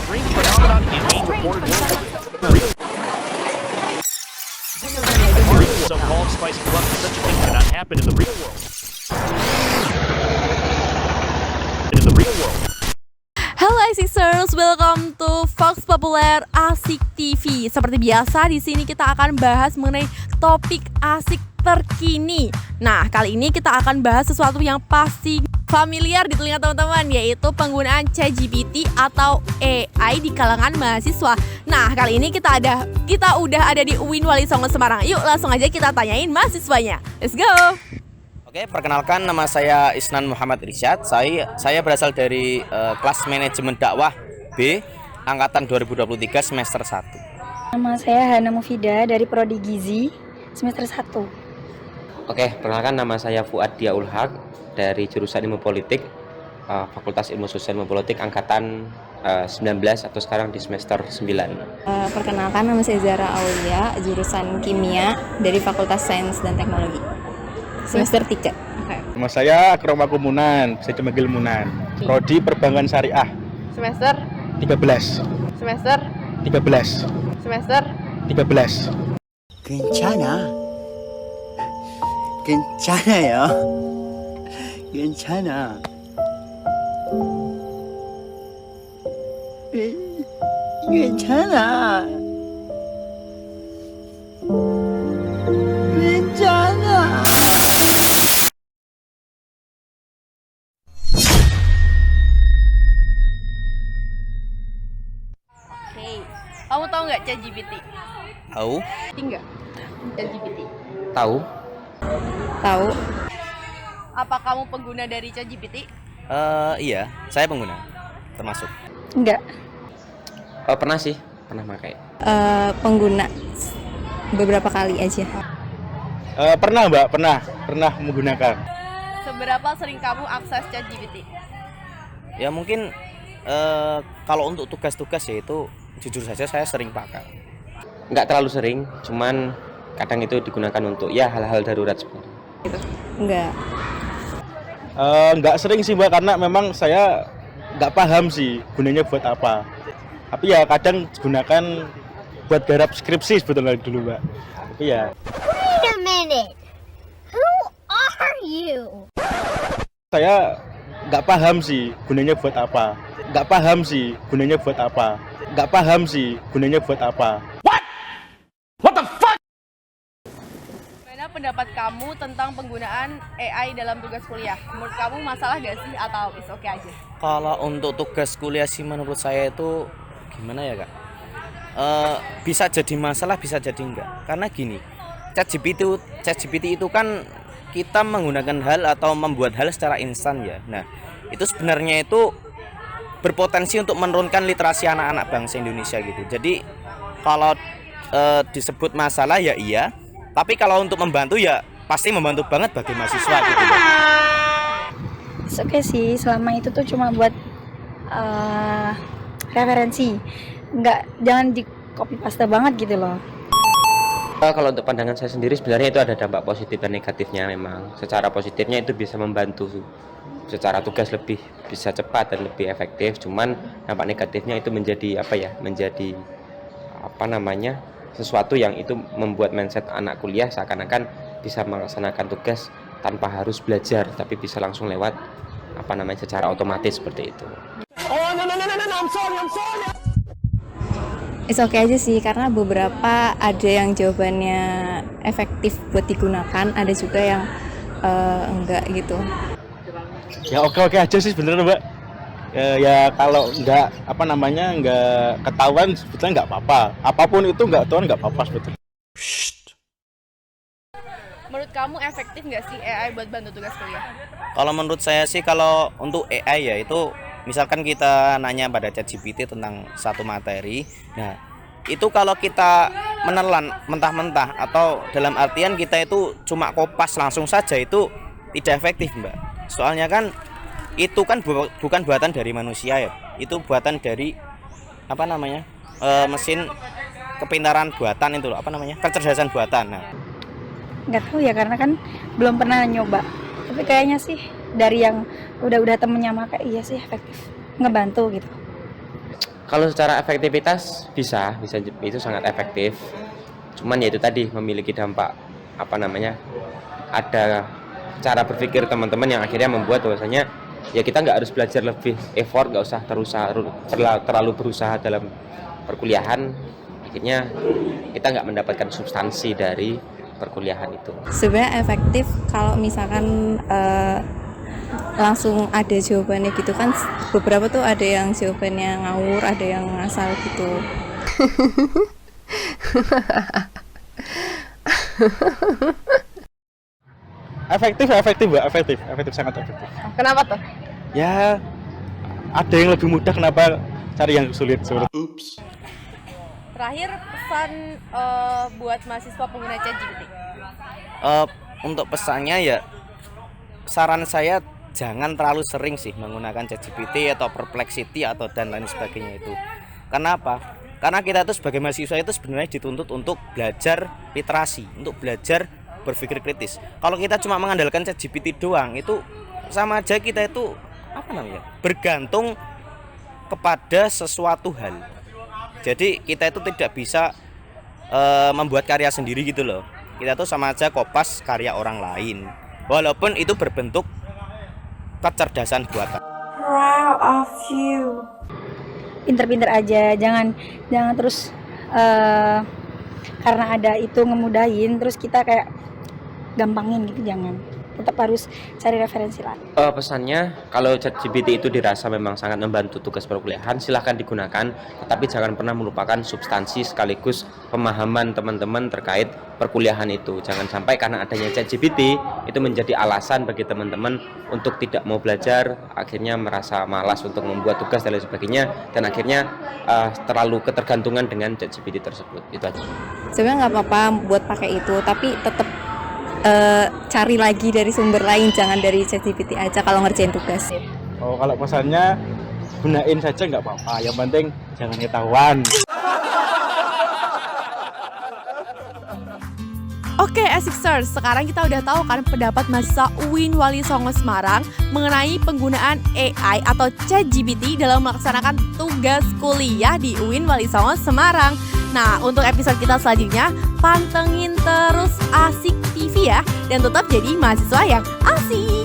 strange phenomenon in being reported worldwide. So-called spicy bluff, such a thing cannot happen in the real world. In the real world. Halo Asicers, welcome to Fox Populer Asik TV. Seperti biasa di sini kita akan bahas mengenai topik asik terkini. Nah, kali ini kita akan bahas sesuatu yang pasti familiar di telinga teman-teman, yaitu penggunaan ChatGPT atau AI di kalangan mahasiswa. Nah, kali ini kita udah ada di UIN Wali Songo Semarang. Yuk langsung aja kita tanyain mahasiswanya. Let's go. Oke, perkenalkan nama saya Isnan Muhammad Irsyad. Saya berasal dari kelas manajemen dakwah B angkatan 2023 semester 1. Nama saya Hana Mufida dari Prodi Gizi semester 1. Oke, perkenalkan nama saya Fuad Diaul Haq dari jurusan Ilmu Politik, Fakultas Ilmu Sosial Ilmu Politik angkatan 19 atau sekarang di semester 9. Perkenalkan nama saya Zara Aulia, jurusan Kimia dari Fakultas Sains dan Teknologi. Semester 3. Nama saya Akroma Kumunan, bisa dipanggil Munan. Prodi Perbankan Syariah. Semester 13. semester 13. semester 13. 괜찮아요. 괜찮아. 괜찮아. 괜찮아. Oke, kamu tahu nggak ChatGPT? Tahu? Enggak, ChatGPT. Tahu? Tahu? Apa kamu pengguna dari ChatGPT? Iya, saya pengguna termasuk. Enggak. Pernah sih, pernah pakai. Pengguna beberapa kali aja. Pernah Mbak, pernah menggunakan. Seberapa sering kamu akses ChatGPT? Ya mungkin kalau untuk tugas-tugas ya itu jujur saja saya sering pakai. Nggak terlalu sering, cuman kadang itu digunakan untuk ya hal-hal darurat seperti itu. Enggak. Nggak sering sih Mbak, karena memang saya nggak paham sih gunanya buat apa. Tapi ya kadang digunakan buat garap skripsi sebetulnya dulu Mbak. Tapi ya. Wait a minute. Who are you? Saya nggak paham sih gunanya buat apa. Nggak paham sih gunanya buat apa. Nggak paham sih gunanya buat apa. Bagaimana pendapat kamu tentang penggunaan AI dalam tugas kuliah? Menurut kamu masalah gak sih atau is oke aja? Kalau untuk tugas kuliah sih menurut saya itu gimana ya Kak? Bisa jadi masalah, bisa jadi enggak. Karena gini, ChatGPT itu kan kita menggunakan hal atau membuat hal secara instan ya. Nah, itu sebenarnya itu berpotensi untuk menurunkan literasi anak-anak bangsa Indonesia gitu. Jadi kalau disebut masalah ya iya, tapi kalau untuk membantu ya pasti membantu banget bagi mahasiswa gitu loh. Oke sih, selama itu tuh cuma buat referensi. Jangan di copy paste banget gitu loh. Kalau untuk pandangan saya sendiri sebenarnya itu ada dampak positif dan negatifnya memang. Secara positifnya itu bisa membantu secara tugas lebih bisa cepat dan lebih efektif. Cuman dampak negatifnya itu menjadi sesuatu yang itu membuat mindset anak kuliah seakan-akan bisa melaksanakan tugas tanpa harus belajar, tapi bisa langsung lewat secara otomatis seperti itu. It's okay aja sih, karena beberapa ada yang jawabannya efektif buat digunakan, ada juga yang enggak gitu. Ya oke aja sih sebenarnya Mbak. Ya kalau nggak ketahuan sebetulnya nggak apa-apa. Apapun itu nggak ketahuan nggak apa-apa sebetulnya. Menurut kamu efektif nggak sih AI buat bantu tugas kuliah? Kalau menurut saya sih kalau untuk AI ya itu misalkan kita nanya pada ChatGPT tentang satu materi. Nah, itu kalau kita menelan mentah-mentah atau dalam artian kita itu cuma kopas langsung saja itu tidak efektif, Mbak. Soalnya kan itu kan bukan buatan dari manusia ya. Itu buatan dari mesin kepintaran buatan itu loh, kecerdasan buatan. Nah, Nggak tahu ya, karena kan belum pernah nyoba. Tapi kayaknya sih dari yang udah temennya pakai, iya sih efektif, ngebantu gitu. Kalau secara efektivitas bisa itu sangat efektif. Cuman ya itu tadi memiliki dampak ada cara berpikir teman-teman yang akhirnya membuat bahwasanya ya kita nggak harus belajar lebih effort, nggak usah terlalu berusaha dalam perkuliahan. Akhirnya kita nggak mendapatkan substansi dari perkuliahan itu. Sebenarnya efektif kalau misalkan langsung ada jawabannya gitu kan. Beberapa tuh ada yang jawabannya ngawur, ada yang ngasal gitu. Efektif sangat efektif. Kenapa tuh? Ya ada yang lebih mudah, kenapa cari yang sulit seperti. Terakhir pesan buat mahasiswa pengguna ChatGPT. Untuk pesannya ya, saran saya jangan terlalu sering sih menggunakan ChatGPT atau Perplexity atau dan lain sebagainya itu. Kenapa? Karena kita itu sebagai mahasiswa itu sebenarnya dituntut untuk belajar literasi, untuk belajar berpikir kritis. Kalau kita cuma mengandalkan ChatGPT doang, itu sama aja kita itu bergantung kepada sesuatu hal. Jadi kita itu tidak bisa membuat karya sendiri gitu loh. Kita tuh sama aja kopas karya orang lain, walaupun itu berbentuk kecerdasan buatan. Proud of you. Pinter-pinter aja, jangan terus karena ada itu ngemudahin terus kita kayak gampangin gitu, jangan. Tetap harus cari referensi lah. Pesannya, kalau ChatGPT itu dirasa memang sangat membantu tugas perkuliahan, silahkan digunakan, tetapi jangan pernah melupakan substansi sekaligus pemahaman teman-teman terkait perkuliahan itu. Jangan sampai karena adanya ChatGPT itu menjadi alasan bagi teman-teman untuk tidak mau belajar, akhirnya merasa malas untuk membuat tugas dan lain sebagainya, dan akhirnya terlalu ketergantungan dengan ChatGPT tersebut. Itu aja. Sebenarnya nggak apa-apa buat pakai itu, tapi tetap cari lagi dari sumber lain, jangan dari ChatGPT aja kalau ngerjain tugas. Oh, kalau pesannya gunain saja nggak apa-apa, yang penting jangan ketahuan. Oke, Asixers, sekarang kita udah tahu kan pendapat mahasiswa UIN Wali Songo Semarang mengenai penggunaan AI atau ChatGPT dalam melaksanakan tugas kuliah di UIN Wali Songo Semarang. Nah, untuk episode kita selanjutnya, pantengin terus Asik TV ya, dan tetap jadi mahasiswa yang asik.